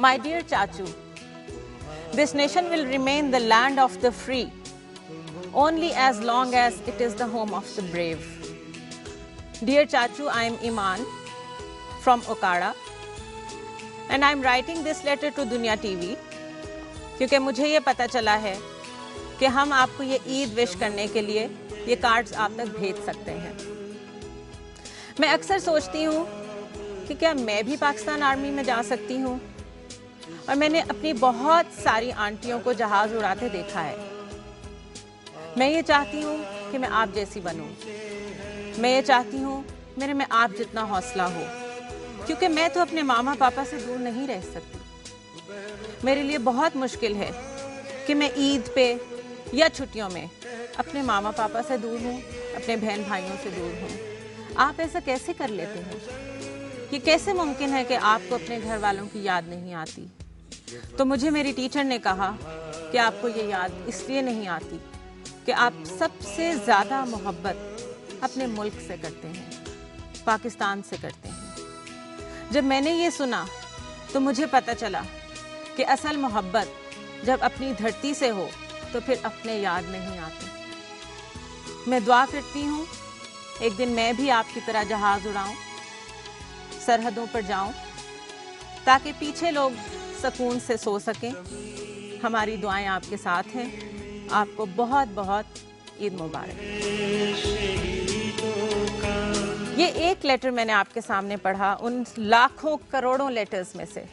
My dear Chachu, this nation will remain the land of the free only as long as it is the home of the brave. Dear Chachu, I am Iman from Okada and I am writing this letter to Dunya TV क्योंकि मुझे ये पता चला है कि हम आपको ये ईद विश करने के लिए ये कार्ड्स आप तक भेज सकते हैं। मैं अक्सर सोचती हूँ कि क्या मैं भी पाकिस्तान आर्मी में जा सकती हूँ, और मैंने अपनी बहुत सारी आंटियों को जहाज उड़ाते देखा है। मैं ये चाहती हूँ कि मैं आप जैसी बनूँ। मैं ये चाहती हूँ मेरे में आप जितना हौसला हो, क्योंकि मैं तो अपने मामा पापा से दूर नहीं रह सकती। मेरे लिए बहुत मुश्किल है कि मैं ईद पे या छुट्टियों में अपने मामा पापा से दूर हूँ, अपने बहन भाइयों से दूर हूँ। आप ऐसा कैसे कर लेते हैं? ये कैसे मुमकिन है कि आपको अपने घर वालों की याद नहीं आती? तो मुझे मेरी टीचर ने कहा कि आपको ये याद इसलिए नहीं आती कि आप सबसे ज़्यादा मोहब्बत अपने मुल्क से करते हैं, पाकिस्तान से करते हैं। जब मैंने ये सुना तो मुझे पता चला कि असल मोहब्बत जब अपनी धरती से हो तो फिर अपने याद नहीं आते। मैं दुआ करती हूँ एक दिन मैं भी आपकी तरह जहाज उड़ाऊं, सरहदों पर जाऊं, ताकि पीछे लोग सुकून से सो सकें। हमारी दुआएं आपके साथ हैं। आपको बहुत बहुत ईद मुबारक। ये एक लेटर मैंने आपके सामने पढ़ा उन लाखों करोड़ों लेटर्स में से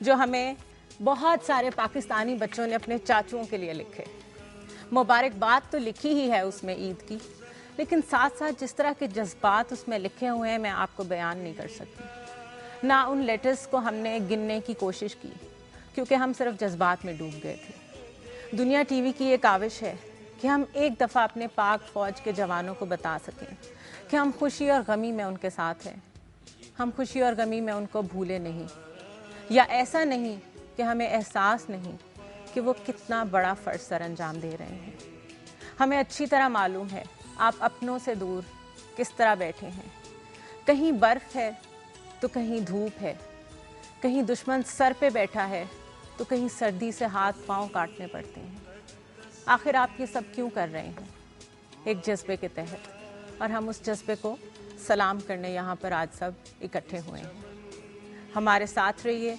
जो हमें बहुत सारे पाकिस्तानी बच्चों ने अपने चाचुओं के लिए लिखे। मुबारकबाद तो लिखी ही है उसमें ईद की, लेकिन साथ साथ जिस तरह के जज्बात उसमें लिखे हुए हैं मैं आपको बयान नहीं कर सकती। ना उन लेटर्स को हमने गिनने की कोशिश की क्योंकि हम सिर्फ जज्बात में डूब गए थे। दुनिया टीवी की ये काविश है कि हम एक दफ़ा अपने पाक फ़ौज के जवानों को बता सकें कि हम खुशी और गमी में उनके साथ हैं, हम खुशी और गमी में उनको भूले नहीं, या ऐसा नहीं कि हमें एहसास नहीं कि वो कितना बड़ा फ़र्ज सर अंजाम दे रहे हैं। हमें अच्छी तरह मालूम है आप अपनों से दूर किस तरह बैठे हैं। कहीं बर्फ़ है तो कहीं धूप है, कहीं दुश्मन सर पे बैठा है तो कहीं सर्दी से हाथ पांव काटने पड़ते हैं। आखिर आप ये सब क्यों कर रहे हैं? एक जज्बे के तहत, और हम उस जज्बे को सलाम करने यहाँ पर आज सब इकट्ठे हुए हैं। हमारे साथ रहिए,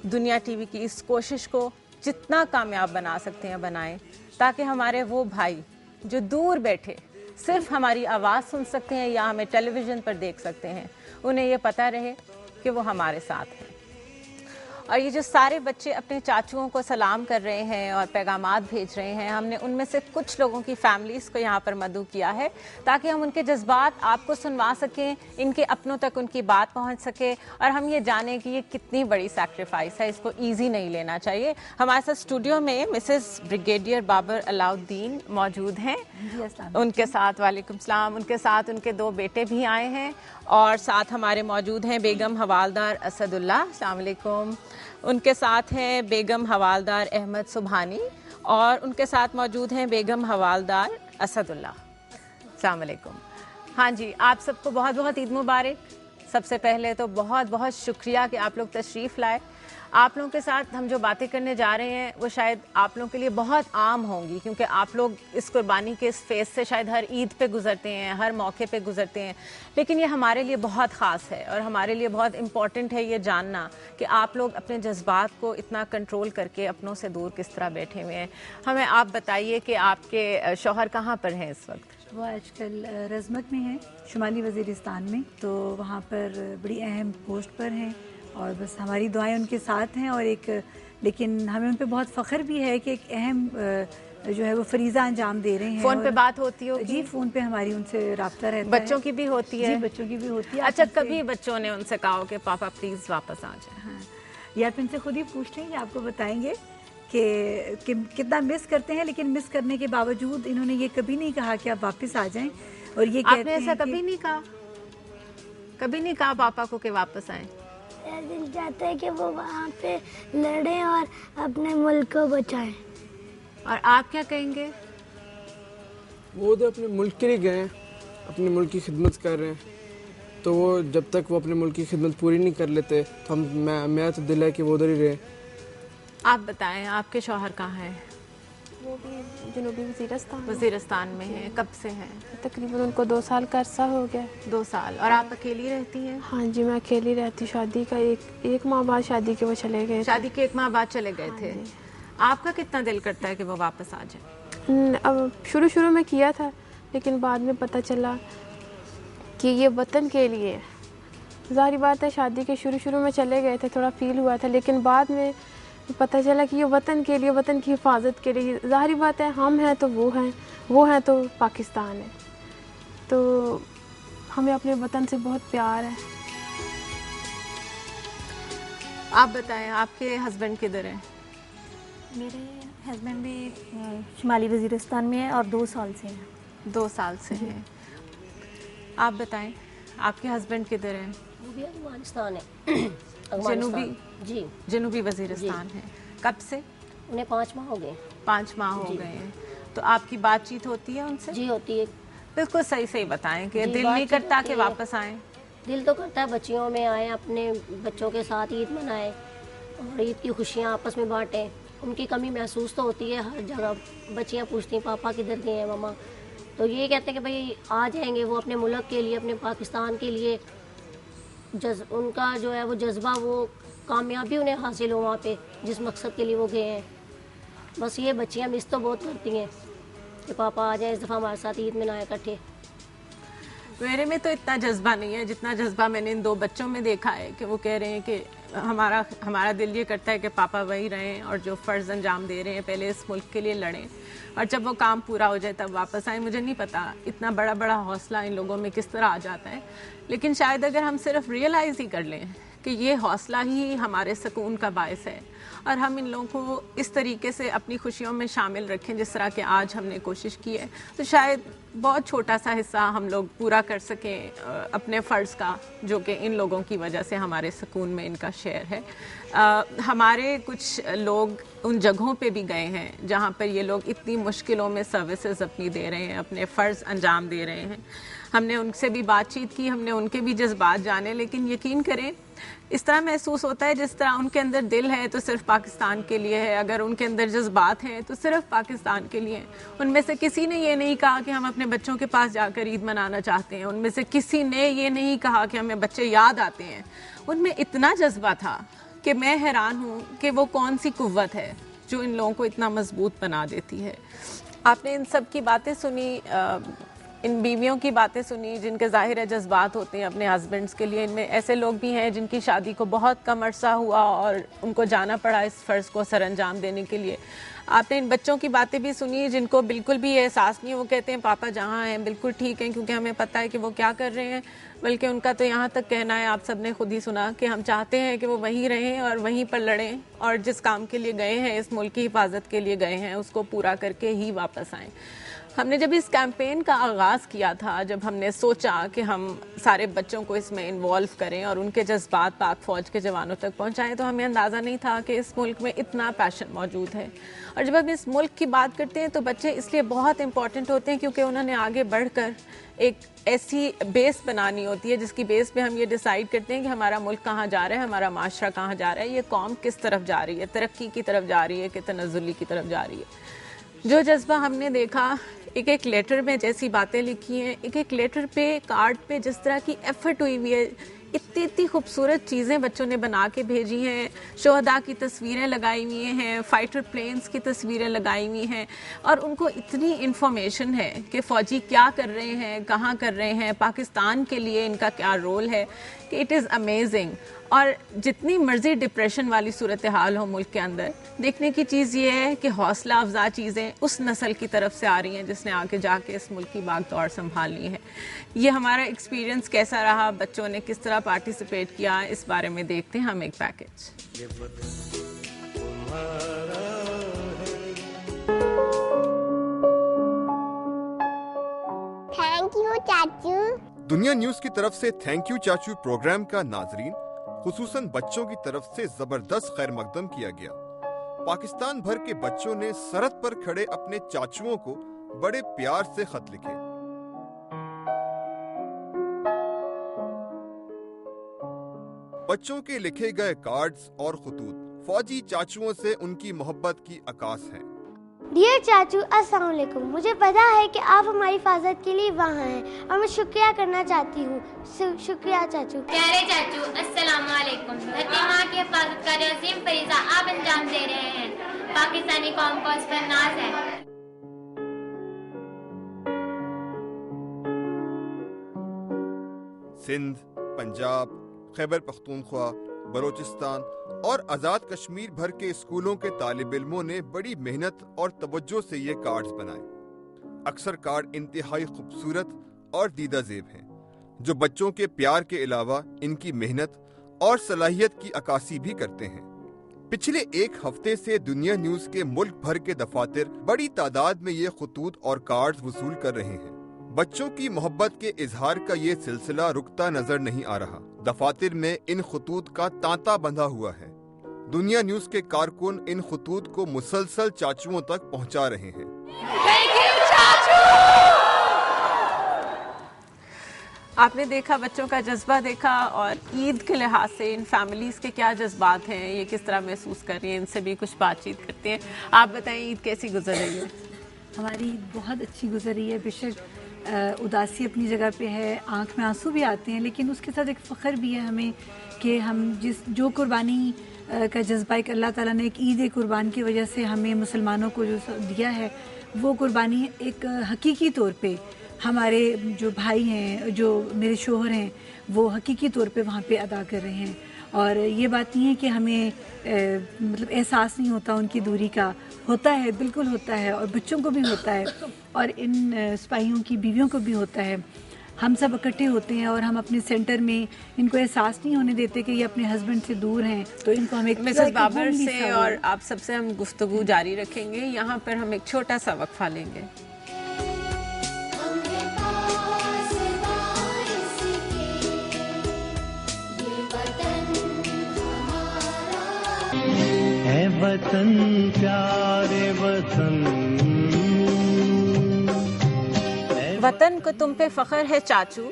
दुनिया टीवी की इस कोशिश को जितना कामयाब बना सकते हैं बनाएं, ताकि हमारे वो भाई जो दूर बैठे सिर्फ हमारी आवाज़ सुन सकते हैं या हमें टेलीविज़न पर देख सकते हैं, उन्हें ये पता रहे कि वो हमारे साथ हैं। और ये जो सारे बच्चे अपने चाचुओं को सलाम कर रहे हैं और पैगामात भेज रहे हैं, हमने उनमें से कुछ लोगों की फैमिलीज़ को यहाँ पर मदऊ किया है ताकि हम उनके जज्बात आपको सुनवा सकें, इनके अपनों तक उनकी बात पहुँच सके और हम ये जानें कि ये कितनी बड़ी सैक्रिफाइस है, इसको ईजी नहीं लेना चाहिए। हमारे साथ स्टूडियो में मिसेस ब्रिगेडियर बाबर अलाउद्दीन मौजूद हैं, उनके साथ वालेकुम सलाम, उनके साथ उनके दो बेटे भी आए हैं, और साथ हमारे मौजूद हैं बेगम हवालदार असदुल्ला, अस्सलाम वालेकुम। उनके साथ हैं बेगम हवालदार अहमद सुबहानी, और उनके साथ मौजूद हैं बेगम हवालदार असदुल्ला। अस्सलाम वालेकुम। हाँ जी, आप सबको बहुत बहुत ईद मुबारक। सबसे पहले तो बहुत बहुत शुक्रिया कि आप लोग तशरीफ़ लाए। आप लोगों के साथ हम जो बातें करने जा रहे हैं वो शायद आप लोगों के लिए बहुत आम होंगी, क्योंकि आप लोग इस कुर्बानी के इस फेज़ से शायद हर ईद पे गुजरते हैं, हर मौके पे गुजरते हैं, लेकिन ये हमारे लिए बहुत ख़ास है और हमारे लिए बहुत इम्पॉर्टेंट है ये जानना कि आप लोग अपने जज्बात को इतना कंट्रोल करके अपनों से दूर किस तरह बैठे हुए हैं। हमें आप बताइए कि आपके शौहर कहाँ पर हैं इस वक्त? वो आजकल रज़मत में हैं, शुमाली वज़ीरिस्तान में, तो वहाँ पर बड़ी अहम पोस्ट पर हैं और बस हमारी दुआएं उनके साथ हैं। और एक लेकिन हमें उन पर बहुत फ़ख्र भी है कि एक अहम जो है वो फरीज़ा अंजाम दे रहे हैं। फ़ोन पे बात होती हो? जी, फ़ोन पे हमारी उनसे रब्ता रहता है। बच्चों की भी होती है? जी, बच्चों की भी होती है। अच्छा, कभी बच्चों ने उनसे कहा हो कि पापा प्लीज़ वापस आ जाए? हाँ, या आप इनसे खुद ही पूछ लेंगे, आपको बताएंगे कि कितना मिस करते हैं, लेकिन मिस करने के बावजूद इन्होंने ये कभी नहीं कहा कि आप वापस आ जाएं। और ये आपने ऐसा कभी नहीं कहा? कभी नहीं कहा पापा को कि वापस आएं? दिल चाहता है कि वो वहाँ पे लड़ें और अपने मुल्क को बचाएं। और आप क्या कहेंगे? वो तो अपने मुल्क के लिए गए हैं, अपने मुल्क की खिदमत कर रहे हैं, तो वो जब तक वो अपने मुल्क की खिदमत पूरी नहीं कर लेते तो मेरा तो दिल है कि वो उधर ही रहे। आप बताएं, आपके शौहर कहाँ हैं? वो भी जनूबी वज़ीरिस्तान में हैं। कब से हैं? तकरीबन उनको 2 साल का अरसा हो गया। 2 साल। और आप अकेली रहती हैं? हाँ जी, मैं अकेली रहती। शादी का एक माह बाद शादी के वो चले गए। शादी के 1 माह बाद चले गए थे। आपका कितना दिल करता है कि वो वापस आ जाए? अब शुरू में किया था, लेकिन बाद में पता चला कि ये वतन के लिए, ज़ाहिर बात है शादी के शुरू में चले गए थे, थोड़ा फील हुआ था, लेकिन बाद में पता चला कि ये वतन के लिए, वतन की हिफाजत के लिए। ज़ाहिर बात है हम हैं तो वो हैं तो पाकिस्तान है, तो हमें अपने वतन से बहुत प्यार है। आप बताएं, आपके हस्बैंड किधर हैं? मेरे हस्बैंड भी शुमाली वज़ीरिस्तान में है और 2 साल से हैं। 2 साल से हैं। आप बताएं, आपके हस्बैंड किधर हैं? वो भी अफगानिस्तान है। जनूबी वज़ीरिस्तान है। कब से? उन्हें 5 माह हो गए। 5 माह हो गए हैं। तो आपकी बातचीत होती है उनसे? जी होती है। बिल्कुल सही बताएं कि दिल नहीं करता कि वापस आएं? दिल तो करता है बच्चियों में आए, अपने बच्चों के साथ ईद मनाएं और ईद की खुशियाँ आपस में बांटें। उनकी कमी महसूस तो होती है हर जगह। बच्चियाँ पूछती हैं पापा किधर गए हैं मम्मा, तो ये कहते हैं कि भाई आ जाएंगे वो अपने मुल्क के लिए, अपने पाकिस्तान के लिए। उनका जो है वो जज्बा, वो कामयाबी उन्हें हासिल हो वहाँ पे जिस मकसद के लिए वो गए हैं। बस ये बच्चियाँ मिस तो बहुत करती हैं कि पापा आ जाए, इस दफ़ा हमारे साथ ईद मनाए इकट्ठे। मेरे में तो इतना जज्बा नहीं है जितना जज्बा मैंने इन 2 बच्चों में देखा है कि वो कह रहे हैं कि हमारा दिल ये करता है कि पापा वही रहें और जो फ़र्ज़ अंजाम दे रहे हैं पहले इस मुल्क के लिए लड़ें और जब वो काम पूरा हो जाए तब वापस आए। मुझे नहीं पता इतना बड़ा हौसला इन लोगों में किस तरह आ जाता है, लेकिन शायद अगर हम सिर्फ रियलाइज़ ही कर लें कि ये हौसला ही हमारे सुकून का बायस है और हम इन लोगों को इस तरीके से अपनी खुशियों में शामिल रखें जिस तरह के आज हमने कोशिश की है, तो शायद बहुत छोटा सा हिस्सा हम लोग पूरा कर सकें अपने फ़र्ज़ का, जो कि इन लोगों की वजह से हमारे सुकून में इनका शेयर है। हमारे कुछ लोग उन जगहों पे भी गए हैं जहाँ पर ये लोग इतनी मुश्किलों में सर्विसेज अपनी दे रहे हैं, अपने फ़र्ज़ अंजाम दे रहे हैं। हमने उनसे भी बातचीत की, हमने उनके भी जज्बात जाने, लेकिन यकीन करें इस तरह महसूस होता है जिस तरह उनके अंदर दिल है तो सिर्फ पाकिस्तान के लिए है, अगर उनके अंदर जज्बात हैं तो सिर्फ पाकिस्तान के लिए हैं। उनमें से किसी ने ये नहीं कहा कि हम अपने बच्चों के पास जाकर ईद मनाना चाहते हैं, उनमें से किसी ने ये नहीं कहा कि हमें बच्चे याद आते हैं। उनमें इतना जज्बा था कि मैं हैरान हूँ कि वो कौन सी कुव्वत है जो इन लोगों को इतना मजबूत बना देती है। आपने इन सब की बातें सुनी, इन बीवियों की बातें सुनी जिनके ज़ाहिर है जज्बात होते हैं अपने हस्बैंड्स के लिए। इनमें ऐसे लोग भी हैं जिनकी शादी को बहुत कम अरसा हुआ और उनको जाना पड़ा इस फ़र्ज़ को सरअंजाम देने के लिए। आपने इन बच्चों की बातें भी सुनी जिनको बिल्कुल भी एहसास नहीं है, वो कहते हैं पापा जहाँ हैं बिल्कुल ठीक हैं क्योंकि हमें पता है कि वो क्या कर रहे हैं, बल्कि उनका तो यहाँ तक कहना है, आप सबने खुद ही सुना, कि हम चाहते हैं कि वो वहीं रहें और वहीं पर लड़ें और जिस काम के लिए गए हैं, इस मुल्क की हिफाजत के लिए गए हैं, उसको पूरा करके ही वापस आएँ। हमने जब इस कैंपेन का आगाज़ किया था, जब हमने सोचा कि हम सारे बच्चों को इसमें इन्वॉल्व करें और उनके जज्बात पाक फ़ौज के जवानों तक पहुंचाएं, तो हमें अंदाज़ा नहीं था कि इस मुल्क में इतना पैशन मौजूद है। और जब हम इस मुल्क की बात करते हैं तो बच्चे इसलिए बहुत इंपॉर्टेंट होते हैं क्योंकि उन्होंने आगे बढ़कर एक ऐसी बेस बनानी होती है जिसकी बेस पे हम ये डिसाइड करते हैं कि हमारा मुल्क कहाँ जा रहा है, हमारा माशरा कहाँ जा रहा है, ये कौम किस तरफ जा रही है, तरक्की की तरफ जा रही है कि तनज़्ज़ुली की तरफ जा रही है। जो जज्बा हमने देखा, एक एक लेटर में जैसी बातें लिखी हैं, एक एक लेटर पे, कार्ड पे जिस तरह की एफर्ट हुई हुई है, इतनी खूबसूरत चीज़ें बच्चों ने बना के भेजी हैं, शोहदा की तस्वीरें लगाई हुई हैं, फाइटर प्लेन्स की तस्वीरें लगाई हुई हैं, और उनको इतनी इन्फॉर्मेशन है कि फ़ौजी क्या कर रहे हैं, कहाँ कर रहे हैं, पाकिस्तान के लिए इनका क्या रोल है, कि इट इज़ अमेजिंग। और जितनी मर्जी डिप्रेशन वाली सूरत हाल हो मुल्क के अंदर, देखने की चीज़ ये है कि हौसला अफजा चीज़ें उस नस्ल की तरफ से आ रही हैं जिसने आके जाके इस मुल्क की भाग दौड़ संभालनी है। ये हमारा एक्सपीरियंस कैसा रहा, बच्चों ने किस तरह पार्टिसिपेट किया, इस बारे में देखते हैं हम एक पैकेज। थैंक यू चाचू। दुनिया न्यूज की तरफ से थैंक यू चाचू प्रोग्राम का नाजरीन, खुसूसन बच्चों की तरफ से जबरदस्त खैर मकदम किया गया। पाकिस्तान भर के बच्चों ने सरहद पर खड़े अपने चाचुओं को बड़े प्यार से खत लिखे। बच्चों के लिखे गए कार्ड्स और खुतूत फौजी चाचुओं से उनकी मोहब्बत की अकास हैं। डियर चाचू, अस्सलाम वालेकुम। मुझे पता है कि आप हमारी हिफाजत के लिए वहाँ हैं और मैं शुक्रिया करना चाहती हूँ। शुक्रिया चाचू। प्यारे चाचू, अस्सलाम वालेकुम। धरती माँ की हिफाजत का अजीम फरीज़ा आप अंजाम दे रहे हैं। पाकिस्तानी कौम को इस पर नाज है। सिंध, पंजाब, खैबर पख्तूनख्वा, बलोचिस्तान और आज़ाद कश्मीर भर के स्कूलों के तालिब इल्मों ने बड़ी मेहनत और तवज्जो से ये कार्ड्स बनाए। अक्सर कार्ड इंतहाई खूबसूरत और दीदा ज़ेब हैं, जो बच्चों के प्यार के अलावा इनकी मेहनत और सलाहियत की अक्कासी भी करते हैं। पिछले एक हफ्ते से दुनिया न्यूज़ के मुल्क भर के दफातर बड़ी तादाद में ये खुतूत और कार्ड्स वसूल कर रहे हैं। बच्चों की मोहब्बत के इजहार का ये सिलसिला रुकता नजर नहीं आ रहा। दफातर में इन खुतूत का तांता बंधा हुआ है। दुनिया न्यूज़ के कारकुन इन खुतूत को मुसलसल चाचुओं तक पहुंचा रहे हैं। आपने देखा, बच्चों का जज्बा देखा, और ईद के लिहाज से इन फैमिलीज़ के क्या जज्बात हैं, ये किस तरह महसूस कर रही हैं, इनसे भी कुछ बातचीत करते हैं। आप बताएं, ईद कैसी गुजर रही है? हमारी ईद बहुत अच्छी गुजर रही है। बेशक उदासी अपनी जगह पे है, आंख में आंसू भी आते हैं, लेकिन उसके साथ एक फ़ख्र भी है हमें कि हम जो कुर्बानी का जज्बा एक अल्लाह ताला ने एक ईद कुर्बान की वजह से हमें मुसलमानों को जो दिया है, वो कुर्बानी एक हकीकी तौर पे हमारे जो भाई हैं, जो मेरे शोहर हैं, वो हकीकी तौर पे वहाँ पे अदा कर रहे हैं। और ये बात नहीं है कि हमें मतलब एहसास नहीं होता उनकी दूरी का, होता है, बिल्कुल होता है, और बच्चों को भी होता है, और इन सिपाहियों की बीवियों को भी होता है। हम सब इकट्ठे होते हैं और हम अपने सेंटर में इनको एहसास नहीं होने देते कि ये अपने हस्बैंड से दूर हैं, तो इनको हम एक मिसेस बाबर से और आप सबसे हम गुफ्तगू जारी रखेंगे। यहाँ पर हम एक छोटा सा वक्फा लेंगे। है वतन प्यारे वतन, वतन को तुम पे फख्र है चाचू,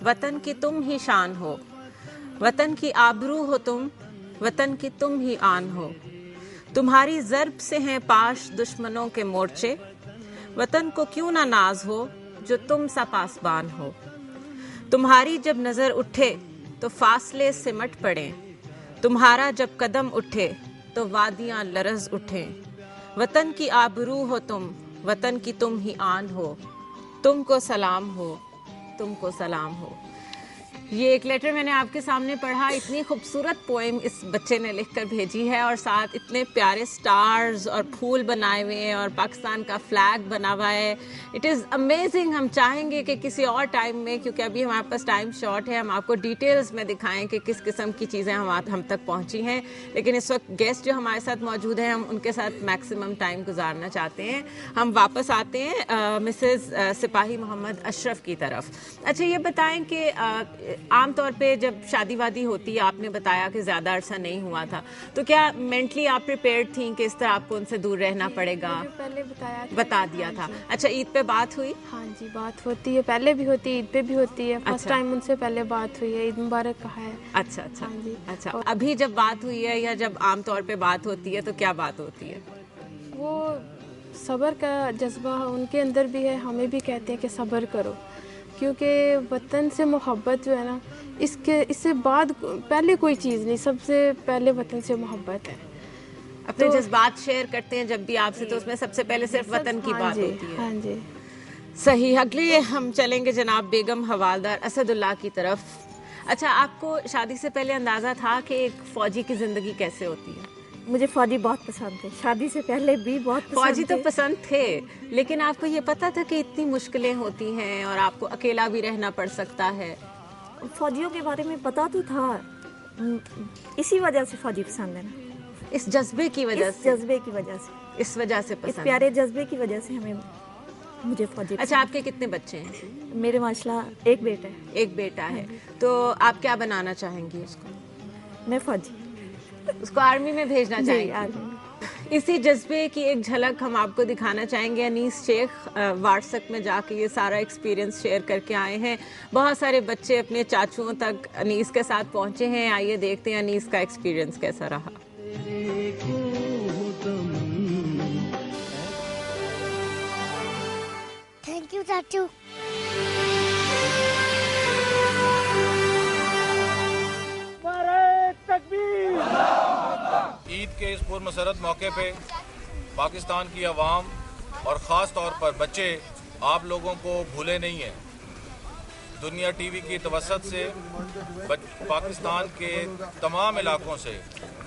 वतन की तुम ही शान हो, वतन की आबरू हो तुम, वतन की तुम ही आन हो। तुम्हारी ज़र्ब से हैं पाश दुश्मनों के मोर्चे, वतन को क्यों ना नाज हो जो तुम सा पासबान हो। तुम्हारी जब नज़र उठे तो फासले सिमट पड़े, तुम्हारा जब कदम उठे तो वादियाँ लरज़ उठे। वतन की आबरू हो तुम, वतन की तुम ही आन हो, तुमको सलाम हो, तुमको सलाम हो। ये एक लेटर मैंने आपके सामने पढ़ा। इतनी खूबसूरत पोएम इस बच्चे ने लिखकर भेजी है, और साथ इतने प्यारे स्टार्स और फूल बनाए हुए हैं और पाकिस्तान का फ्लैग बना हुआ है। It is amazing. हम चाहेंगे कि किसी और टाइम में, क्योंकि अभी हमारे पास टाइम शॉर्ट है, हम आपको डिटेल्स में दिखाएं कि किस किस्म की चीज़ें हम तक पहुंची हैं। लेकिन इस वक्त गेस्ट जो हमारे साथ मौजूद हैं, हम उनके साथ मैक्सिमम टाइम गुजारना चाहते हैं। हम वापस आते हैं मिसेस सिपाही मोहम्मद अशरफ की तरफ। अच्छा, ये बताएं कि आम तौर पे जब शादी वादी होती है, आपने बताया कि ज़्यादा अरसा नहीं हुआ था, तो क्या मेंटली आप प्रिपेयर्ड थी कि इस तरह आपको उनसे दूर रहना पड़ेगा? पहले बता दिया था। अच्छा, ईद पे बात हुई? हाँ जी, बात होती है, पहले भी होती है, ईद पे भी होती है। फर्स्ट टाइम उनसे पहले बात हुई है, ईद मुबारक कहा है। अच्छा अच्छा अच्छा। अभी जब बात हुई है या जब आम तौर पे बात होती है, तो क्या बात होती है? वो सब्र का जज्बा उनके अंदर भी है, हमें भी कहते हैं कि सब्र करो, क्योंकि वतन से मोहब्बत जो है ना, इससे बाद पहले कोई चीज़ नहीं, सबसे पहले वतन से मोहब्बत है। अपने जज्बात शेयर करते हैं जब भी आपसे, तो उसमें सबसे पहले सिर्फ वतन की बात होती है। हाँ जी, सही। अगले हम चलेंगे जनाब बेगम हवालदार असदुल्लाह की तरफ। अच्छा, आपको शादी से पहले अंदाज़ा था कि एक फ़ौजी की ज़िंदगी कैसे होती है? मुझे फ़ौजी बहुत पसंद थे, शादी से पहले भी बहुत पसंद फ़ौजी तो पसंद थे, लेकिन आपको ये पता था कि इतनी मुश्किलें होती हैं और आपको अकेला भी रहना पड़ सकता है? फ़ौजियों के बारे में पता तो था, इसी वजह से फ़ौजी पसंद है ना, इस जज्बे की वजह से, जज्बे की वजह से, इस वजह से पसंद, इस प्यारे जज्बे की वजह से मुझे फ़ौजी। अच्छा, आपके कितने बच्चे हैं? मेरे माशाल्लाह एक बेटा है। एक बेटा है, तो आप क्या बनाना चाहेंगी उसको? मैं फ़ौजी। उसको आर्मी में भेजना चाहिए? इसी जज्बे की एक झलक हम आपको दिखाना चाहेंगे। अनीस शेख व्हाट्सएप में जाके ये सारा एक्सपीरियंस शेयर करके आए हैं। बहुत सारे बच्चे अपने चाचुओं तक अनीस के साथ पहुंचे हैं। आइए देखते हैं अनीस का एक्सपीरियंस कैसा रहा। थैंक यू चाचू। ईद के इस पुरमसरत मौके पे पाकिस्तान की आवाम और ख़ास तौर पर बच्चे आप लोगों को भूले नहीं हैं। दुनिया टीवी की तवस्सुत से पाकिस्तान के तमाम इलाकों से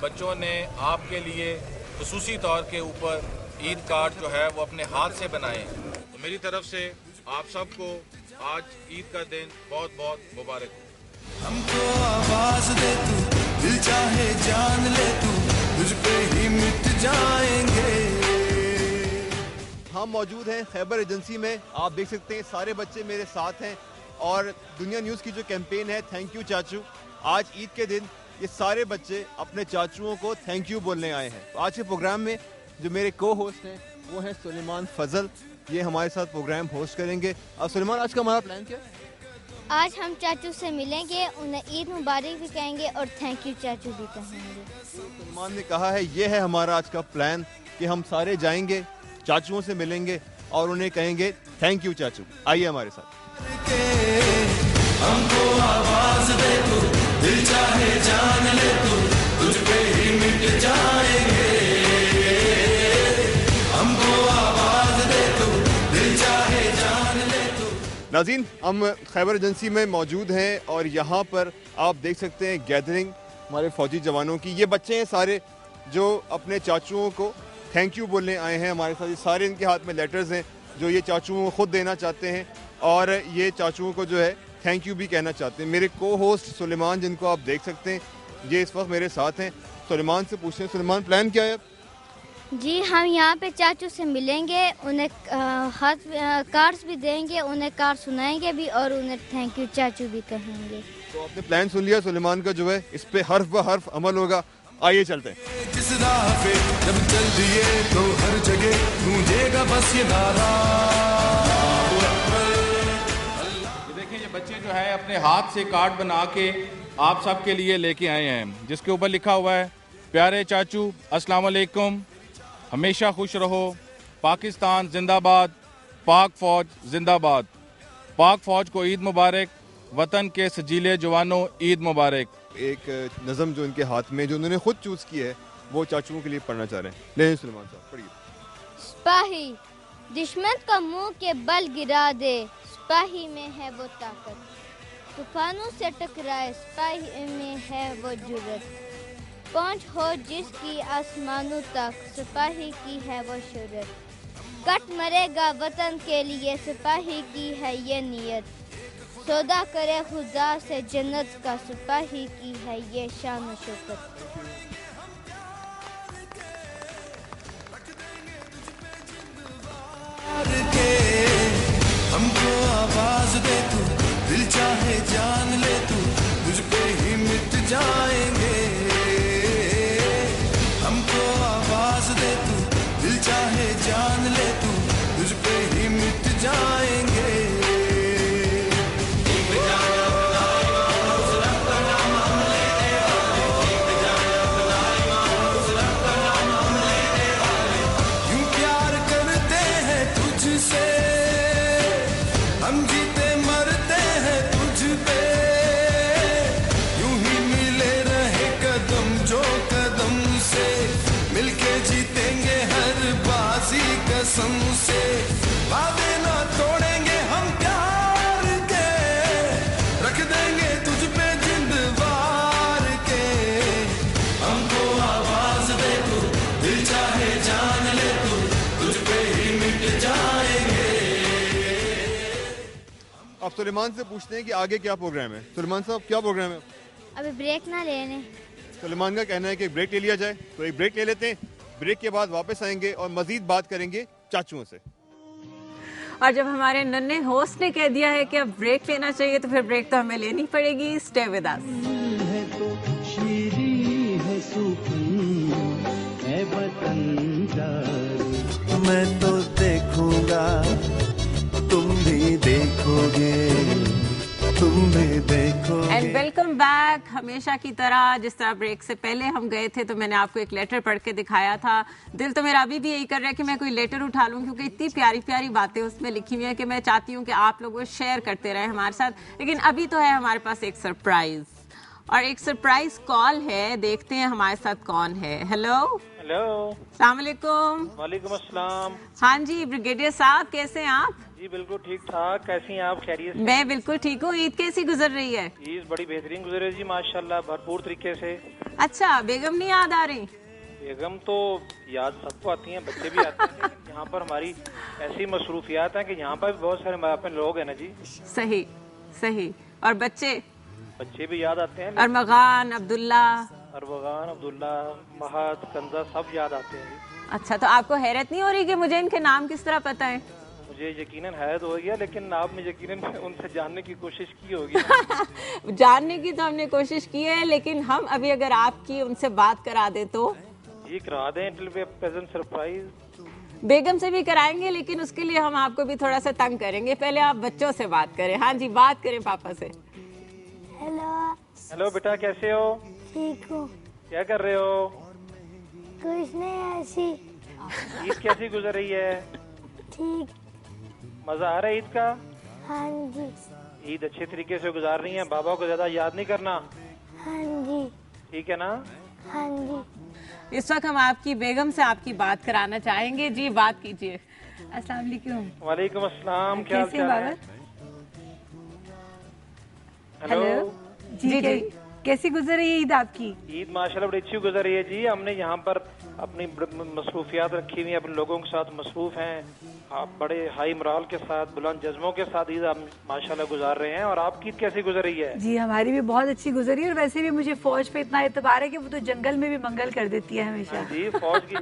बच्चों ने आपके लिए खुसूसी तौर के ऊपर ईद कार्ड जो है वो अपने हाथ से बनाए हैं। तो मेरी तरफ से आप सबको आज ईद का दिन बहुत बहुत मुबारक हो। हमको आवाज दे तू, दिल चाहे जान ले तू, तुझ पे ही मिट जाएंगे। हम मौजूद हैं खैबर एजेंसी में। आप देख सकते हैं सारे बच्चे मेरे साथ हैं और दुनिया न्यूज़ की जो कैंपेन है थैंक यू चाचू, आज ईद के दिन ये सारे बच्चे अपने चाचुओं को थैंक यू बोलने आए हैं। तो आज के प्रोग्राम में जो मेरे को होस्ट हैं वो हैं सुलेमान फजल, ये हमारे साथ प्रोग्राम होस्ट करेंगे। अब सुलेमान, आज का हमारा प्लान क्या है? आज हम चाचू से मिलेंगे, उन्हें ईद मुबारक भी कहेंगे और थैंक यू चाचू भी कहेंगे। सुलेमान ने कहा है ये है हमारा आज का प्लान कि हम सारे जाएंगे, चाचुओं से मिलेंगे और उन्हें कहेंगे थैंक यू चाचू। आइए हमारे साथ। हमको आवाज दे तू, दिल चाहे जान ले तू, तुझ पे ही मिट जाएंगे। हमको आवाज दे तू, दिल चाहे जान ले तू। नाज़रीन, हम खैबर एजेंसी में मौजूद हैं और यहाँ पर आप देख सकते हैं गैदरिंग हमारे फौजी जवानों की। ये बच्चे हैं सारे जो अपने चाचुओं को थैंक यू बोलने आए हैं हमारे साथ। ये सारे इनके हाथ में लेटर्स हैं जो ये चाचुओं को खुद देना चाहते हैं और ये चाचुओं को जो है थैंक यू भी कहना चाहते हैं। मेरे को होस्ट सुलेमान, जिनको आप देख सकते हैं, ये इस वक्त मेरे साथ हैं। सुलेमान से पूछते हैं, सुलेमान प्लान क्या है? जी, हम यहाँ पे चाचू से मिलेंगे, उन्हें कार्ड्स भी देंगे, उन्हें कार्ड सुनाएंगे भी और उन्हें थैंक यू चाचू भी कहेंगे। तो आपने प्लान सुन लिया सुलेमान का जो है, इस पे हर्फ ब हर्फ अमल होगा। आइए चलते हैं। जिस राह पे जब चल दिए तो हर जगह गूंजेगा बस ये नारा। देखिए, ये बच्चे जो है अपने हाथ से कार्ड बना के आप सब के लिए लेके आए हैं, जिसके ऊपर लिखा हुआ है प्यारे चाचू अस्सलाम वालेकुम, हमेशा खुश रहो, पाकिस्तान जिंदाबाद, पाक फौज जिंदाबाद, पाक फौज को ईद मुबारक, वतन के सजीले जवानों ईद मुबारक। एक नज़म जो इनके हाथ में, जो उन्होंने खुद चूज की है, वो चाचुओं के लिए पढ़ना चाह रहे हैं। ले सुलेमान साहब पढ़िए। सिपाही दुश्मन का मुंह के बल गिरा दे, सिपाही में है वो ताकत, तूफानों से टकराए सिपाही में है वो जुर्रत, पहुंच हो जिसकी आसमानों तक सिपाही की है वो शोहरत, कट मरेगा वतन के लिए सिपाही की है ये नियत, सौदा करे खुदा से जन्नत का सिपाही की है ये शान और शौकत। हमको आवाज दे तू, दिल चाहे जान ले तू, तुझ पे ही मिट जाएंगे। हमको आवाज दे तू, दिल चाहे जान ले तू, तुझ पे ही मिट जाएंगे। से वादे ना तोड़ेंगे हम प्यार के, रख देंगे तुझ पे जिंदवार के। हमको आवाज दे तू, दिल चाहे जान ले तू, तुझ पे ही मिट जाएंगे। अब सुलेमान से पूछते हैं कि आगे क्या प्रोग्राम है। सुलेमान साहब, क्या प्रोग्राम है? अभी ब्रेक ना लेने। सुलेमान का कहना है कि ब्रेक ले लिया जाए, तो एक ब्रेक ले लेते हैं। ब्रेक के बाद वापस आएंगे और मजीद बात करेंगे चाचुओं से। और जब हमारे नन्हे होस्ट ने कह दिया है कि अब ब्रेक लेना चाहिए, तो फिर ब्रेक तो हमें लेनी पड़ेगी। Stay with us. वतन प्यारे। मैं तो देखूंगा, तुम भी देखोगे, तुम भी देखोगे। And welcome back. हमेशा की तरह जिस तरह ब्रेक से पहले हम गए थे तो मैंने आपको एक लेटर पढ़ के दिखाया था। दिल तो मेरा अभी भी यही कर रहा है कि मैं कोई लेटर उठा लूं, क्योंकि इतनी प्यारी प्यारी बातें उसमें लिखी हुई हैं कि मैं चाहती हूं कि आप लोग वो शेयर करते रहें हमारे साथ। लेकिन अभी तो है हमारे पास एक सरप्राइज, और एक सरप्राइज कॉल है। देखते हैं हमारे साथ कौन है। हेलो हेलो, अस्सलाम वालेकुम। वालेकुम अस्सलाम। हाँ जी, ब्रिगेडियर साहब कैसे हैं आप? जी बिल्कुल ठीक ठाक। कैसी हैं आप? खैरियत से? मैं बिल्कुल ठीक हूँ। ईद कैसी गुजर रही है? ईद बड़ी बेहतरीन गुजरे जी, माशाल्लाह, भरपूर तरीके से। अच्छा, बेगम नहीं याद आ रही? बेगम तो याद सबको आती हैं, बच्चे भी आते हैं, लेकिन यहाँ पर हमारी ऐसी मसरूफियात हैं कि यहाँ पर भी बहुत सारे अपने लोग हैं ना जी। सही सही। और बच्चे भी याद आते हैं। अरमगान, अब्दुल्ला, महद, कंजा सब याद आते हैं। अच्छा, तो आपको हैरत नहीं हो रही कि मुझे इनके नाम किस तरह पता है? मुझे यकीनन हैरत हो गया, लेकिन आपने यकीनन उनसे जानने की कोशिश की होगी। जानने की तो हमने कोशिश की है, लेकिन हम अभी अगर आपकी उनसे बात करा दे तो जी करा दें। It will be a pleasant surprise. बेगम से भी कराएंगे, लेकिन उसके लिए हम आपको भी थोड़ा सा तंग करेंगे। पहले आप बच्चों से बात करें। हाँ जी, बात करें पापा से। हेलो। हेलो बेटा, कैसे हो? ठीक हूँ। क्या कर रहे हो? कुछ नहीं, ऐसी। ईद कैसी गुजर रही है? ठीक। मजा आ रहा है ईद का? हाँ जी। ईद अच्छे तरीके से गुजार रही हैं? बाबा को ज्यादा याद नहीं करना? हाँ जी। ठीक है ना? हाँ जी। इस वक्त हम आपकी बेगम से आपकी बात कराना चाहेंगे। जी, बात कीजिए। अस्सलाम वालेकुम। वालेकुम अस्सलाम। क्या हाल चाल है? हेलो जी, कैसी गुजर रही है ईद आपकी? ईद माशाल्लाह बड़ी अच्छी गुजर रही है जी। हमने यहाँ पर अपनी मसरूफियात रखी हुई है, अपने लोगों के साथ मसरूफ हैं। आप बड़े हाई मोराल के साथ, बुलंद जज्बों के साथ ईद हम माशाल्लाह गुजार रहे हैं। और आपकी ईद कैसी गुजर रही है? जी, हमारी भी बहुत अच्छी गुजरी है। और वैसे भी मुझे फौज पे इतना एतबार है कि वो तो जंगल में भी मंगल कर देती है हमेशा। जी, फौज की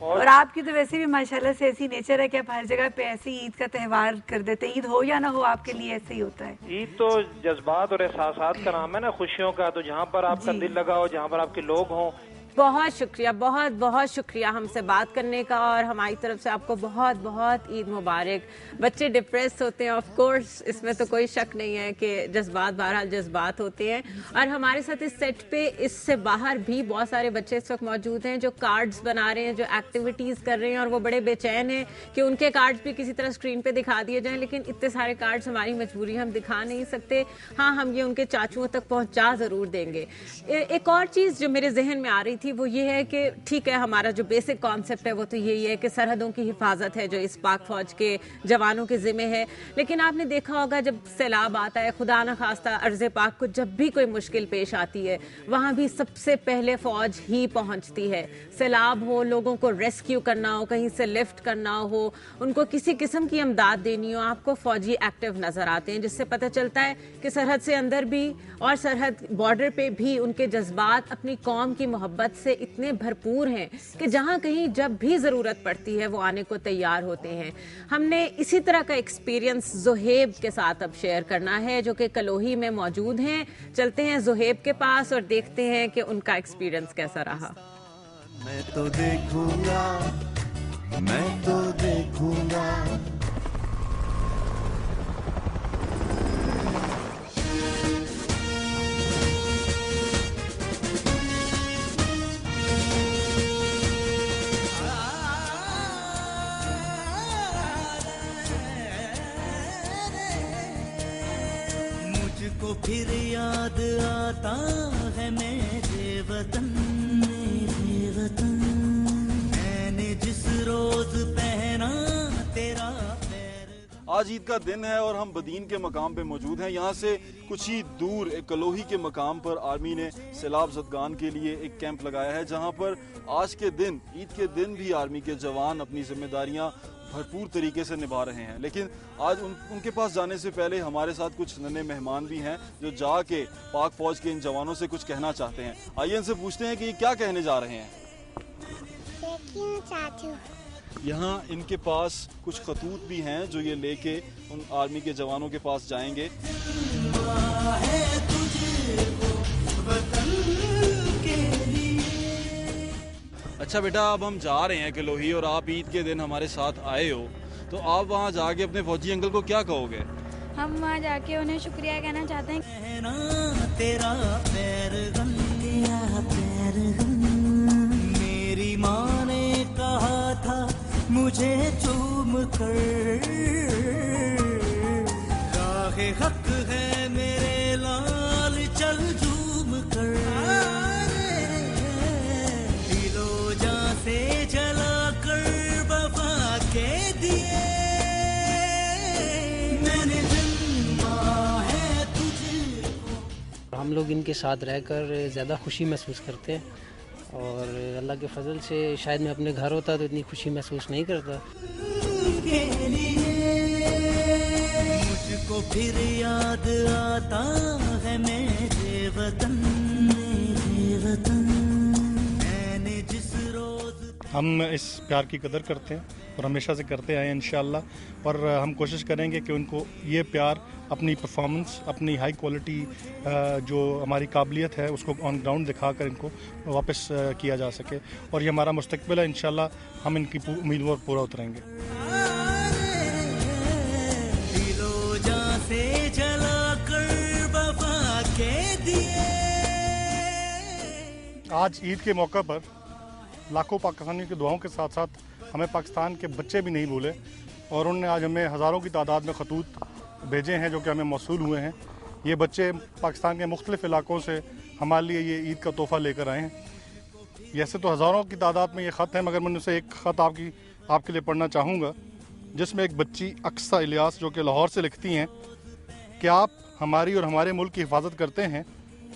और आपकी तो वैसे भी माशाल्लाह से ऐसी नेचर है कि आप हर जगह पे ऐसे ईद का त्योहार कर देते हैं। ईद हो या ना हो, आपके लिए ऐसे ही होता है। ईद तो जज्बात और एहसासात का नाम है ना, खुशियों का। तो जहाँ पर आपका दिल लगा हो, जहाँ पर आपके लोग हों। बहुत शुक्रिया, बहुत बहुत शुक्रिया हमसे बात करने का, और हमारी तरफ से आपको बहुत बहुत ईद मुबारक। बच्चे डिप्रेस होते हैं, ऑफ कोर्स, इसमें तो कोई शक नहीं है कि जज्बात बहरहाल जज्बात होते हैं। और हमारे साथ इस सेट पे इससे बाहर भी बहुत सारे बच्चे इस वक्त मौजूद हैं जो कार्ड्स बना रहे हैं, जो एक्टिविटीज़ कर रहे हैं, और वो बड़े बेचैन हैं कि उनके कार्ड्स भी किसी तरह स्क्रीन पे दिखा दिए जाएं। लेकिन इतने सारे कार्ड्स हमारी मजबूरी, हम दिखा नहीं सकते। हाँ, हम ये उनके चाचुओं तक पहुँचा ज़रूर देंगे। एक और चीज़ जो मेरे जहन में आ रही थी वो ये है कि ठीक है, हमारा जो बेसिक कॉन्सेप्ट है वो तो यही है कि सरहदों की हिफाजत है जो इस पाक फौज के जवानों के जिम्मे है। लेकिन आपने देखा होगा जब सैलाब आता है, खुदा न खास्ता अर्ज़े पाक को जब भी कोई मुश्किल पेश आती है, वहाँ भी सबसे पहले फौज ही पहुँचती है। सैलाब हो, लोगों को रेस्क्यू करना हो, कहीं से लिफ्ट करना हो, उनको किसी किस्म की इमदाद देनी हो, आपको फौजी एक्टिव नजर आते हैं, जिससे पता चलता है कि सरहद से अंदर भी और सरहद बॉर्डर पे भी उनके जज्बात अपनी कौम की मोहब्बत से इतने भरपूर हैं कि जहां कहीं जब भी ज़रूरत पड़ती है वो आने को तैयार होते हैं। हमने इसी तरह का एक्सपीरियंस ज़ुहेब के साथ अब शेयर करना है, जो कि कलोही में मौजूद हैं। चलते हैं ज़ुहेब के पास और देखते हैं कि उनका एक्सपीरियंस कैसा रहा। मैं तो देखूंगा, मैं तो देखूंगा। मुझको फिर याद आता है मेरे वतन, मेरे वतन। मैंने जिस रोज पहना तेरा। आज ईद का दिन है और हम बदीन के मकाम पे मौजूद हैं। यहाँ से कुछ ही दूर एक कलोही के मकाम पर आर्मी ने सैलाब ज़दगान के लिए एक कैंप लगाया है, जहाँ पर आज के दिन, ईद के दिन भी आर्मी के जवान अपनी जिम्मेदारियाँ भरपूर तरीके से निभा रहे हैं। लेकिन आज उनके पास जाने से पहले हमारे साथ कुछ नन्हे मेहमान भी हैं जो जाके पाक फौज के इन जवानों से कुछ कहना चाहते हैं। आइए इनसे पूछते हैं कि ये क्या कहने जा रहे हैं। यहाँ इनके पास कुछ खतूत भी हैं जो ये लेके उन आर्मी के जवानों के पास जाएंगे। अच्छा बेटा, अब हम जा रहे हैं कलोही और आप ईद के दिन हमारे साथ आए हो, तो आप वहाँ जाके अपने फौजी अंकल को क्या कहोगे? हम वहाँ जाके उन्हें शुक्रिया कहना चाहते हैं। तेरा पैरगम, तेरा पैरगम, मेरी माँ ने कहा था मुझे चूम कर, राहे हक है मेरे लाल चल झूम कर, दिलो जान से जला कर वफा के दिए, मैंने जन्मा है तुझको। हम लोग इनके साथ रहकर ज़्यादा खुशी महसूस करते हैं और अल्लाह के फजल से शायद मैं अपने घर होता तो इतनी खुशी महसूस नहीं करता। के लिए मुझको फिर याद आता है मेरे वतन, मेरे वतन, मैंने जिस रोज। हम इस प्यार की कदर करते हैं और हमेशा से करते आए हैं इंशाअल्लाह, और हम कोशिश करेंगे कि उनको ये प्यार अपनी परफॉर्मेंस, अपनी हाई क्वालिटी जो हमारी काबिलियत है उसको ऑन ग्राउंड दिखाकर इनको वापस किया जा सके, और ये हमारा मुस्तकबिल है। इंशाअल्लाह हम इनकी उम्मीद पर पूरा उतरेंगे। से जला कर वफा के दिए। आज ईद के मौका पर लाखों पाकिस्तानियों की दुआओं के साथ साथ हमें पाकिस्तान के बच्चे भी नहीं भूले, और उन्होंने आज हमें हज़ारों की तादाद में खतूत भेजे हैं जो कि हमें मौसूल हुए हैं। ये बच्चे पाकिस्तान के मुख्तलिफ़ इलाकों से हमारे लिए ये ईद का तोहफ़ा लेकर आए हैं। ऐसे तो हज़ारों की तादाद में ये ख़त है, मगर मैं उनसे एक ख़त आपके लिए पढ़ना चाहूँगा, जिसमें एक बच्ची अक्सा इलियास जो कि लाहौर से लिखती हैं कि आप हमारी और हमारे मुल्क की हिफाजत करते हैं,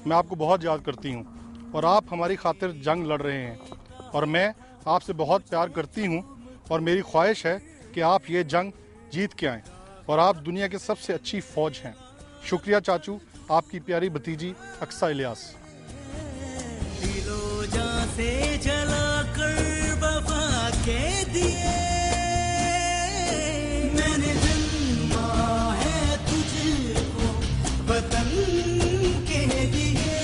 मैं आपको बहुत याद करती हूँ और आप हमारी खातिर जंग लड़ रहे हैं, और मैं आपसे बहुत प्यार करती हूँ और मेरी ख्वाहिश है कि आप ये जंग जीत के आएँ और आप दुनिया की सबसे अच्छी फ़ौज हैं। शुक्रिया चाचू, आपकी प्यारी भतीजी अक्सा इलियास। दिलो जान से जला कर वफा के दिए, मैंने जन्मा है तुझको वतन के लिए,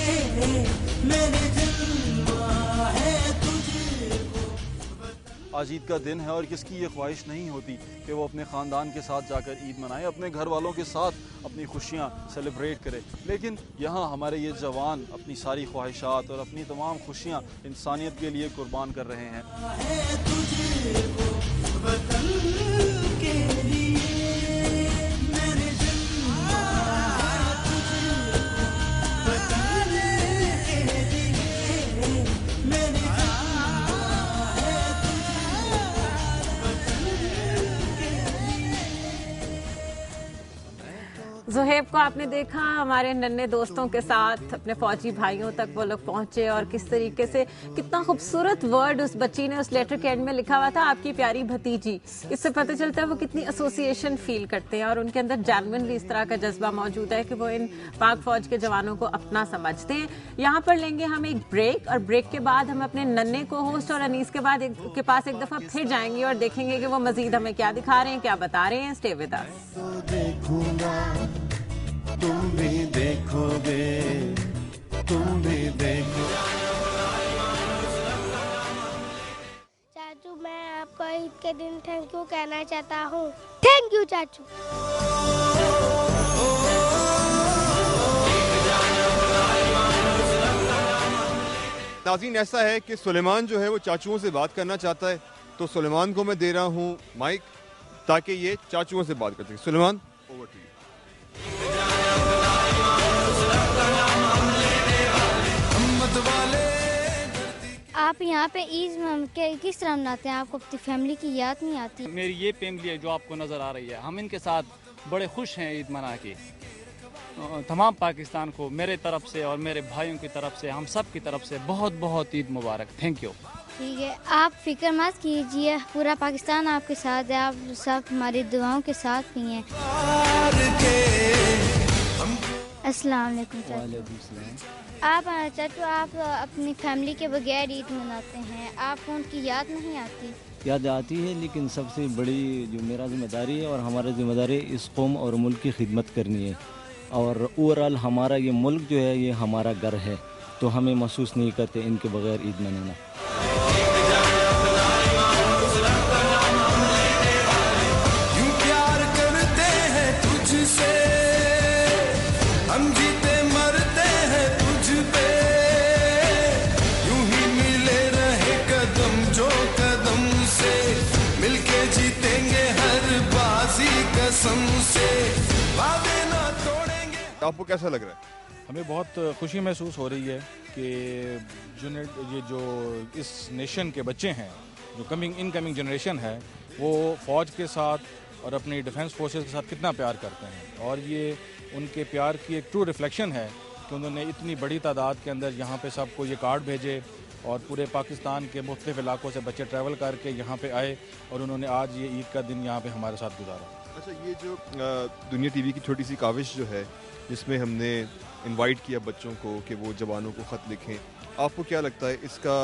मैंने जन्मा है तुझको। आज ईद का दिन है और किसकी ये ख्वाहिश नहीं होती कि वो अपने ख़ानदान के साथ जाकर ईद मनाए, अपने घर वालों के साथ अपनी खुशियाँ सेलिब्रेट करे। लेकिन यहाँ हमारे ये जवान अपनी सारी ख्वाहिशात और अपनी तमाम खुशियाँ इंसानियत के लिए कुर्बान कर रहे हैं। ज़ुहैब को आपने देखा हमारे नन्हे दोस्तों के साथ अपने फौजी भाइयों तक वो लोग पहुंचे, और किस तरीके से कितना खूबसूरत वर्ड उस बच्ची ने उस लेटर के एंड में लिखा हुआ था, आपकी प्यारी भतीजी। इससे पता चलता है वो कितनी एसोसिएशन फील करते हैं और उनके अंदर जेन्युइनली इस तरह का जज्बा मौजूद है कि वो इन पाक फौज के जवानों को अपना समझते हैं। यहाँ पर लेंगे हम एक ब्रेक, और ब्रेक के बाद हम अपने नन्हे को होस्ट और अनीस के पास एक दफा फिर जाएंगे और देखेंगे कि वो मजीद हमें क्या दिखा रहे हैं, क्या बता रहे हैं। Stay with us. तुम भी देखोगे, तुम भी देखो। चाचू, मैं आपको ईद के दिन थैंक यू कहना चाहता हूँ। थैंक यू चाचू। नाज़रीन, ऐसा है कि सुलेमान जो है वो चाचुओं से बात करना चाहता है, तो सुलेमान को मैं दे रहा हूँ माइक ताकि ये चाचुओं से बात कर सके। Suleman, over to you. आप यहाँ पे ईद किस तरह मनाते हैं? आपको अपनी फैमिली की याद नहीं आती? मेरी ये फैमिली है जो आपको नज़र आ रही है, हम इनके साथ बड़े खुश हैं ईद मना के। तमाम पाकिस्तान को मेरे तरफ से और मेरे भाइयों की तरफ से, हम सब की तरफ से बहुत बहुत ईद मुबारक। Thank you. ठीक है, आप फिक्र मत कीजिए, पूरा पाकिस्तान आपके साथ है, आप सब हमारी दुआओं के साथ भी हैं। अस्सलाम वालेकुम चाचू। आप चाचू, आप अपनी फैमिली के बगैर ईद मनाते हैं, आपको उनकी याद नहीं आती? याद आती है, लेकिन सबसे बड़ी जो मेरा जिम्मेदारी है और हमारा जिम्मेदारी इस कौम और मुल्क की खिदमत करनी है, और ओवरऑल हमारा ये मुल्क जो है ये हमारा घर है, तो हमें महसूस नहीं करते इनके बगैर ईद मनाना। कसम से वादे ना तोड़ेंगे। आपको कैसा लग रहा है? हमें बहुत खुशी महसूस हो रही है कि ये जो इस नेशन के बच्चे हैं, जो इनकमिंग जनरेशन है, वो फ़ौज के साथ और अपनी डिफेंस फोर्सेस के साथ कितना प्यार करते हैं। और ये उनके प्यार की एक ट्रू रिफ्लेक्शन है कि उन्होंने इतनी बड़ी तादाद के अंदर यहाँ पे सबको ये कार्ड भेजे और पूरे पाकिस्तान के मुख्तलिफ इलाकों से बच्चे ट्रैवल करके यहाँ पे आए और उन्होंने आज ये ईद का दिन यहाँ पे हमारे साथ गुजारा। अच्छा, ये जो दुनिया टीवी की छोटी सी काविश जो है, जिसमें हमने इनवाइट किया बच्चों को कि वो जवानों को ख़त लिखें, आपको क्या लगता है इसका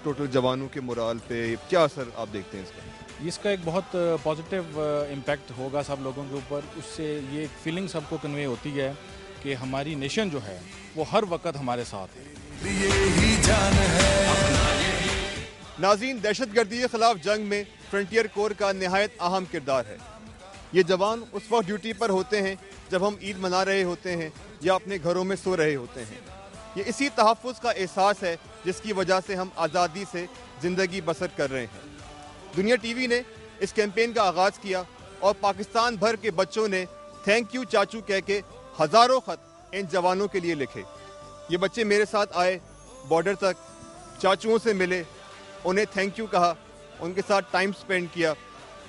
टोटल जवानों के मोराल पे क्या असर आप देखते हैं इसका? इसका एक बहुत पॉजिटिव इम्पैक्ट होगा सब लोगों के ऊपर। उससे ये एक फीलिंग सबको कन्वे होती है कि हमारी नेशन जो है वो हर वक्त हमारे साथ है। नाज़रीन, दहशतगर्दी के खिलाफ जंग में फ्रंटियर कोर का निहायत अहम किरदार है। ये जवान उस वक्त ड्यूटी पर होते हैं जब हम ईद मना रहे होते हैं या अपने घरों में सो रहे होते हैं। ये इसी तहफ़्फ़ुज़ का एहसास है जिसकी वजह से हम आज़ादी से ज़िंदगी बसर कर रहे हैं। दुनिया टीवी ने इस कैंपेन का आगाज़ किया और पाकिस्तान भर के बच्चों ने थैंक यू चाचू कह के हज़ारों ख़त इन जवानों के लिए लिखे। ये बच्चे मेरे साथ आए, बॉर्डर तक चाचुओं से मिले, उन्हें थैंक यू कहा, उनके साथ टाइम स्पेंड किया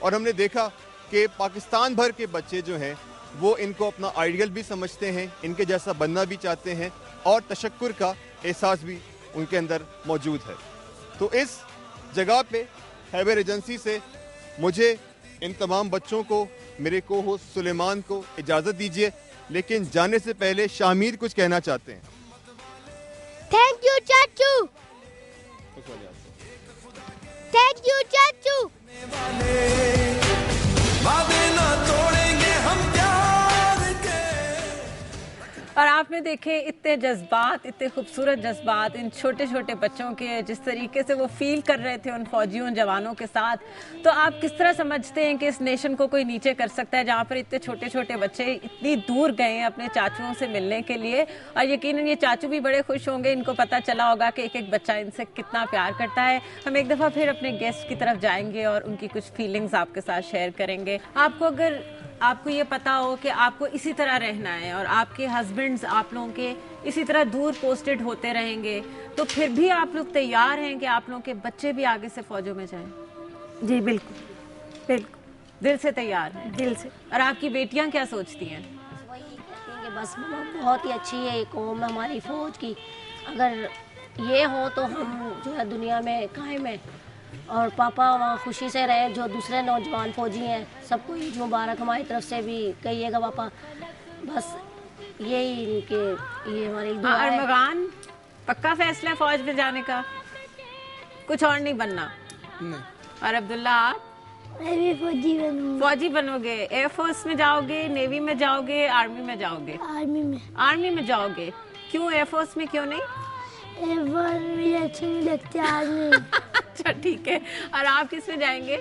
और हमने देखा कि पाकिस्तान भर के बच्चे जो हैं वो इनको अपना आइडियल भी समझते हैं, इनके जैसा बनना भी चाहते हैं और तशक्कुर का एहसास भी उनके अंदर मौजूद है। तो इस जगह पे हैबर एजेंसी से मुझे इन तमाम बच्चों को, मेरे को होस्ट सुलेमान को इजाज़त दीजिए, लेकिन जाने से पहले शामिर कुछ कहना चाहते हैं। थैंक यू चाचू, थैंक यू चाचू। वादे ना तोड़ेंगे हम प्यार के। और आपने देखे इतने जज्बात, इतने खूबसूरत जज्बात इन छोटे छोटे बच्चों के, जिस तरीके से वो फील कर रहे थे उन फौजियों जवानों के साथ। तो आप किस तरह समझते हैं कि इस नेशन को कोई नीचे कर सकता है जहाँ पर इतने छोटे छोटे बच्चे इतनी दूर गए हैं अपने चाचुओं से मिलने के लिए। और यकीनन ये चाचू भी बड़े खुश होंगे, इनको पता चला होगा कि एक एक बच्चा इनसे कितना प्यार करता है। हम एक दफ़ा फिर अपने गेस्ट की तरफ जाएंगे और उनकी कुछ फीलिंग्स आपके साथ शेयर करेंगे। आपको ये पता हो कि आपको इसी तरह रहना है और आपके हस्बैंड्स आप लोगों के इसी तरह दूर पोस्टेड होते रहेंगे, तो फिर भी आप लोग तैयार हैं कि आप लोगों के बच्चे भी आगे से फौजों में जाएं? जी बिल्कुल, बिल्कुल दिल से तैयार हैं, दिल से। और आपकी बेटियां क्या सोचती हैं? वही कहती हैं कि बस बहुत ही अच्छी है ये कौम हमारी फ़ौज की, अगर ये हो तो हम जो है दुनिया में कायम है और पापा वहाँ खुशी से रहे। जो दूसरे नौजवान फौजी हैं सबको ईद मुबारक हमारी तरफ से भी कहिएगा पापा। बस यही इनके ये हमारी दुआ है। अरमगान, पक्का फैसला है फौज में जाने का? कुछ और नहीं बनना? नहीं। और अब्दुल्ला आप? मैं भी फौजी बनूंगी। फौजी बनोगे? एयरफोर्स में जाओगे, नेवी में जाओगे, आर्मी में जाओगे? आर्मी में। आर्मी में जाओगे, क्यों एयरफोर्स में क्यों नहीं? एयरफोर्स मुझे अच्छी नहीं लगती आर्मी। अच्छा ठीक है। और आप किस में जाएंगे?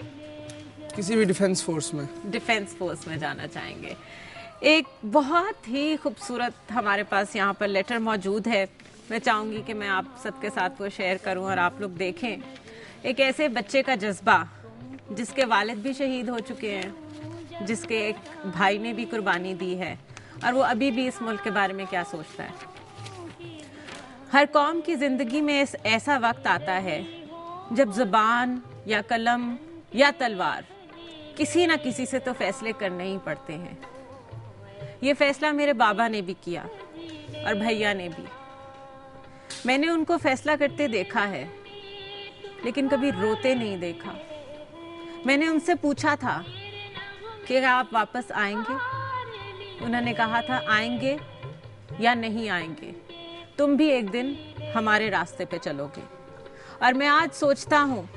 किसी भी डिफेंस फोर्स में। डिफेंस फोर्स में जाना चाहेंगे। एक बहुत ही खूबसूरत हमारे पास यहाँ पर लेटर मौजूद है, मैं चाहूँगी कि मैं आप सबके साथ वो शेयर करूँ और आप लोग देखें। एक ऐसे बच्चे का जज्बा जिसके वालिद भी शहीद हो चुके हैं, जिसके एक भाई ने भी कुर्बानी दी है, और वो अभी भी इस मुल्क के बारे में क्या सोचता है। हर कौम की ज़िंदगी में ऐसा वक्त आता है जब ज़बान या कलम या तलवार किसी ना किसी से तो फैसले करने ही पड़ते हैं। ये फैसला मेरे बाबा ने भी किया और भैया ने भी। मैंने उनको फैसला करते देखा है, लेकिन कभी रोते नहीं देखा। मैंने उनसे पूछा था कि आप वापस आएंगे? उन्होंने कहा था आएंगे या नहीं आएंगे, तुम भी एक दिन हमारे रास्ते पे चलोगे। और मैं आज सोचता हूँ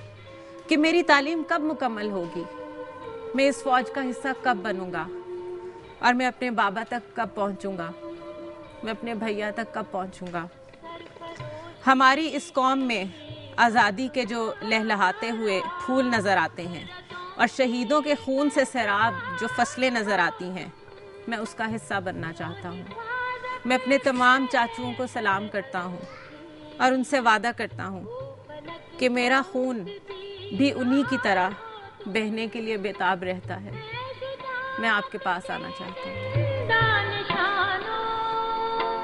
कि मेरी तालीम कब मुकम्मल होगी, मैं इस फौज का हिस्सा कब बनूंगा, और मैं अपने बाबा तक कब पहुँचूंगा, मैं अपने भैया तक कब पहुँचूंगा। हमारी इस कौम में आज़ादी के जो लहलहाते हुए फूल नज़र आते हैं और शहीदों के खून से सैराब जो फसलें नज़र आती हैं, मैं उसका हिस्सा बनना चाहता हूँ। मैं अपने तमाम चाचुओं को सलाम करता हूँ और उनसे वादा करता हूँ कि मेरा खून भी उन्हीं की तरह बहने के लिए बेताब रहता है। मैं आपके पास आना चाहती हूँ।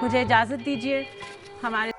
मुझे इजाज़त दीजिए। हमारे